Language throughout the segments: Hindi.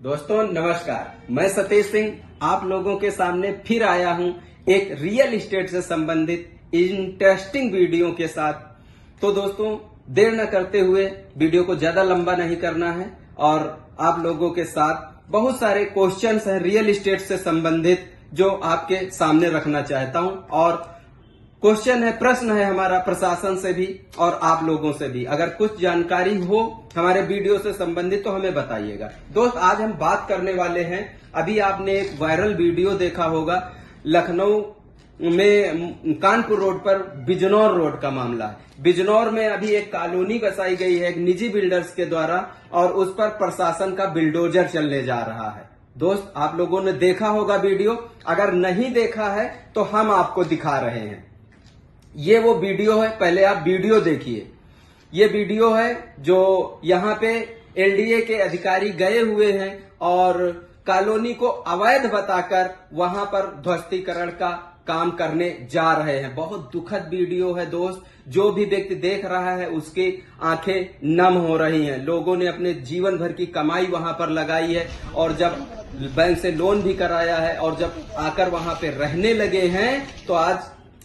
दोस्तों नमस्कार, मैं सतीश सिंह आप लोगों के सामने फिर आया हूं एक रियल एस्टेट से संबंधित इंटरेस्टिंग वीडियो के साथ। तो दोस्तों देर न करते हुए वीडियो को ज्यादा लंबा नहीं करना है और आप लोगों के साथ बहुत सारे क्वेश्चंस हैं रियल एस्टेट से संबंधित जो आपके सामने रखना चाहता हूं। और क्वेश्चन है, प्रश्न है हमारा प्रशासन से भी और आप लोगों से भी। अगर कुछ जानकारी हो हमारे वीडियो से संबंधित तो हमें बताइएगा। दोस्त आज हम बात करने वाले हैं, अभी आपने एक वायरल वीडियो देखा होगा, लखनऊ में कानपुर रोड पर बिजनौर रोड का मामला है। बिजनौर में अभी एक कॉलोनी बसाई गई है एक निजी बिल्डर्स के द्वारा और उस पर प्रशासन का बिल्डोजर चलने जा रहा है। दोस्त आप लोगों ने देखा होगा वीडियो, अगर नहीं देखा है तो हम आपको दिखा रहे हैं। ये वो वीडियो है, पहले आप वीडियो देखिए। ये वीडियो है जो यहाँ पे एलडीए के अधिकारी गए हुए हैं और कॉलोनी को अवैध बताकर वहां पर ध्वस्तीकरण का काम करने जा रहे हैं। बहुत दुखद वीडियो है दोस्त, जो भी व्यक्ति देख रहा है उसकी आंखें नम हो रही हैं। लोगों ने अपने जीवन भर की कमाई वहां पर लगाई है और जब बैंक से लोन भी कराया है और जब आकर वहां पे रहने लगे हैं तो आज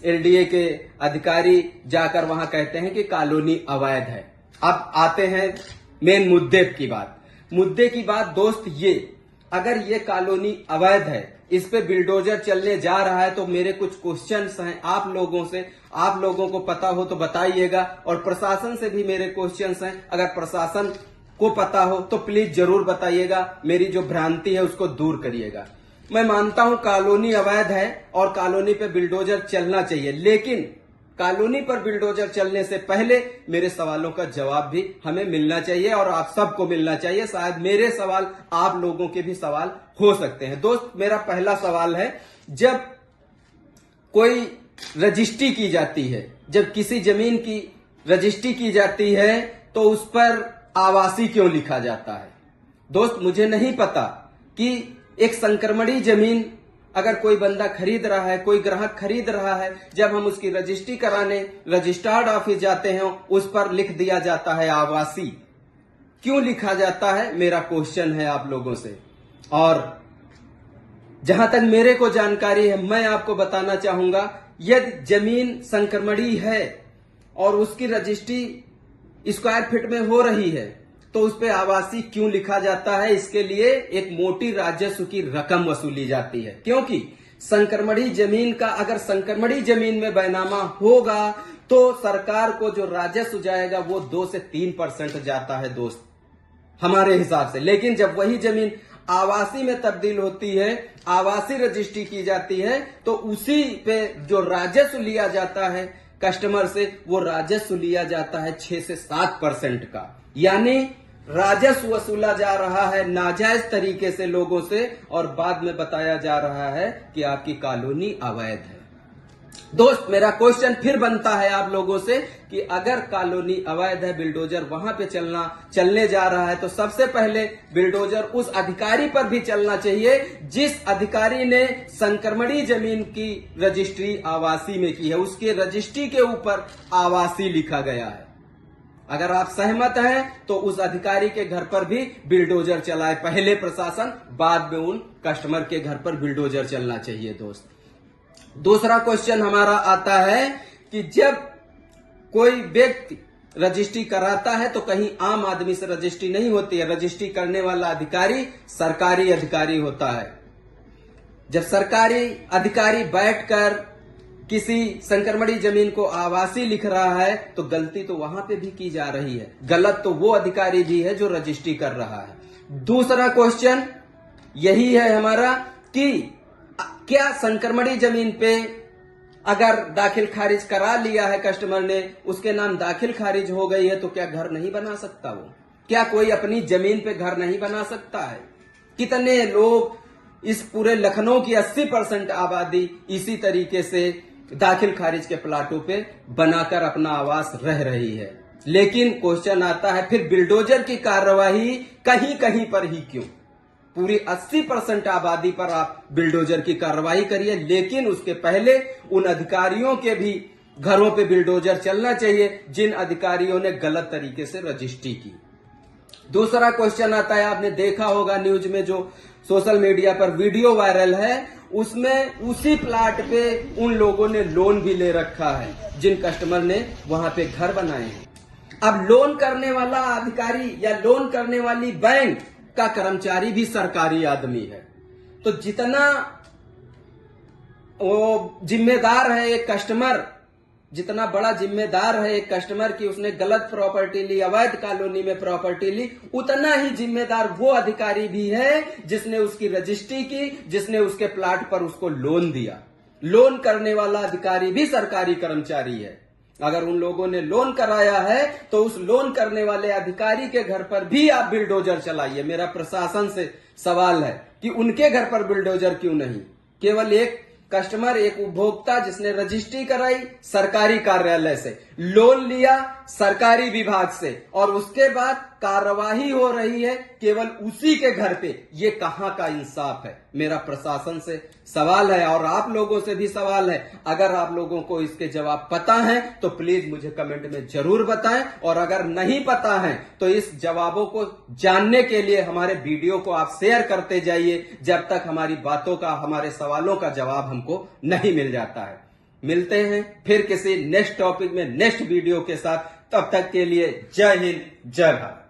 एलडीए के अधिकारी जाकर वहां कहते हैं कि कॉलोनी अवैध है। अब आते हैं मेन मुद्दे की बात। मुद्दे की बात दोस्त ये, अगर ये कॉलोनी अवैध है, इस पे बिल्डोजर चलने जा रहा है तो मेरे कुछ क्वेश्चंस हैं आप लोगों से, आप लोगों को पता हो तो बताइएगा। और प्रशासन से भी मेरे क्वेश्चंस हैं, अगर प्रशासन को पता हो तो प्लीज जरूर बताइएगा, मेरी जो भ्रांति है उसको दूर करिएगा। मैं मानता हूं कॉलोनी अवैध है और कॉलोनी पे बिल्डोजर चलना चाहिए, लेकिन कॉलोनी पर बिल्डोजर चलने से पहले मेरे सवालों का जवाब भी हमें मिलना चाहिए और आप सबको मिलना चाहिए। शायद मेरे सवाल आप लोगों के भी सवाल हो सकते हैं। दोस्त मेरा पहला सवाल है, जब कोई रजिस्ट्री की जाती है, जब किसी जमीन की रजिस्ट्री की जाती है तो उस पर आवासी क्यों लिखा जाता है? दोस्त मुझे नहीं पता कि एक संक्रमणी जमीन अगर कोई बंदा खरीद रहा है, कोई ग्राहक खरीद रहा है, जब हम उसकी रजिस्ट्री कराने रजिस्ट्रार्ड ऑफिस जाते हैं उस पर लिख दिया जाता है आवासी। क्यों लिखा जाता है, मेरा क्वेश्चन है आप लोगों से। और जहां तक मेरे को जानकारी है मैं आपको बताना चाहूंगा, यदि जमीन संक्रमणी है और उसकी रजिस्ट्री स्क्वायर फीट में हो रही है तो उस पे आवासी क्यों लिखा जाता है? इसके लिए एक मोटी राजस्व की रकम वसूली जाती है, क्योंकि संक्रमणी जमीन का, अगर संक्रमणी जमीन में बैनामा होगा तो सरकार को जो राजस्व जाएगा वो 2 से 3% जाता है दोस्त हमारे हिसाब से। लेकिन जब वही जमीन आवासी में तब्दील होती है, आवासी रजिस्ट्री की जाती है, तो उसी पे जो राजस्व लिया जाता है कस्टमर से, वो राजस्व लिया जाता है 6 से 7% का। यानी राजस्व वसूला जा रहा है नाजायज तरीके से लोगों से और बाद में बताया जा रहा है कि आपकी कॉलोनी अवैध है। दोस्त मेरा क्वेश्चन फिर बनता है आप लोगों से कि अगर कॉलोनी अवैध है, बिल्डोजर वहां पे चलने जा रहा है, तो सबसे पहले बिल्डोजर उस अधिकारी पर भी चलना चाहिए जिस अधिकारी ने संक्रमणी जमीन की रजिस्ट्री आवासी में की है, उसके रजिस्ट्री के ऊपर आवासी लिखा गया है। अगर आप सहमत हैं तो उस अधिकारी के घर पर भी बिल्डोजर चलाए, पहले प्रशासन बाद में उन कस्टमर के घर पर बिल्डोजर चलना चाहिए। दोस्त दूसरा क्वेश्चन हमारा आता है कि जब कोई व्यक्ति रजिस्ट्री कराता है तो कहीं आम आदमी से रजिस्ट्री नहीं होती है, रजिस्ट्री करने वाला अधिकारी सरकारी अधिकारी होता है। जब सरकारी अधिकारी बैठकर किसी संक्रमणी जमीन को आवासी लिख रहा है तो गलती तो वहां पे भी की जा रही है, गलत तो वो अधिकारी भी है जो रजिस्ट्री कर रहा है। दूसरा क्वेश्चन यही है हमारा कि क्या संक्रमणी जमीन पे अगर दाखिल खारिज करा लिया है कस्टमर ने, उसके नाम दाखिल खारिज हो गई है, तो क्या घर नहीं बना सकता वो? क्या कोई अपनी जमीन पे घर नहीं बना सकता है? कितने लोग, इस पूरे लखनऊ की 80% आबादी इसी तरीके से दाखिल खारिज के प्लाटों पे बनाकर अपना आवास रह रही है। लेकिन क्वेश्चन आता है फिर बिल्डोजर की कार्रवाई कहीं कहीं पर ही क्यों? पूरी 80% आबादी पर आप बिल्डोजर की कार्रवाई करिए, लेकिन उसके पहले उन अधिकारियों के भी घरों पे बिल्डोजर चलना चाहिए जिन अधिकारियों ने गलत तरीके से रजिस्ट्री की। दूसरा क्वेश्चन आता है, आपने देखा होगा न्यूज में जो सोशल मीडिया पर वीडियो वायरल है, उसमें उसी प्लाट पे उन लोगों ने लोन भी ले रखा है जिन कस्टमर ने वहां पे घर बनाए हैं। अब लोन करने वाला अधिकारी या लोन करने वाली बैंक का कर्मचारी भी सरकारी आदमी है, तो जितना वो जिम्मेदार है एक कस्टमर, जितना बड़ा जिम्मेदार है एक कस्टमर की उसने गलत प्रॉपर्टी ली, अवैध कॉलोनी में प्रॉपर्टी ली, उतना ही जिम्मेदार वो अधिकारी भी है जिसने उसकी रजिस्ट्री की, जिसने उसके प्लाट पर उसको लोन दिया। लोन करने वाला अधिकारी भी सरकारी कर्मचारी है। अगर उन लोगों ने लोन कराया है तो उस लोन करने वाले अधिकारी के घर पर भी आप बिल्डोजर चलाइए। मेरा प्रशासन से सवाल है कि उनके घर पर बिल्डोजर क्यों नहीं? केवल एक कस्टमर, एक उपभोक्ता जिसने रजिस्ट्री कराई सरकारी कार्यालय से, लोन लिया सरकारी विभाग से, और उसके बाद कार्यवाही हो रही है केवल उसी के घर पे, ये कहां का इंसाफ है? मेरा प्रशासन से सवाल है और आप लोगों से भी सवाल है। अगर आप लोगों को इसके जवाब पता है तो प्लीज मुझे कमेंट में जरूर बताएं, और अगर नहीं पता है तो इस जवाबों को जानने के लिए हमारे वीडियो को आप शेयर करते जाइए जब तक हमारी बातों का, हमारे सवालों का जवाब हमको नहीं मिल जाता है। मिलते हैं फिर किसी नेक्स्ट टॉपिक में, नेक्स्ट वीडियो के साथ। तब तक के लिए जय हिंद, जय भारत।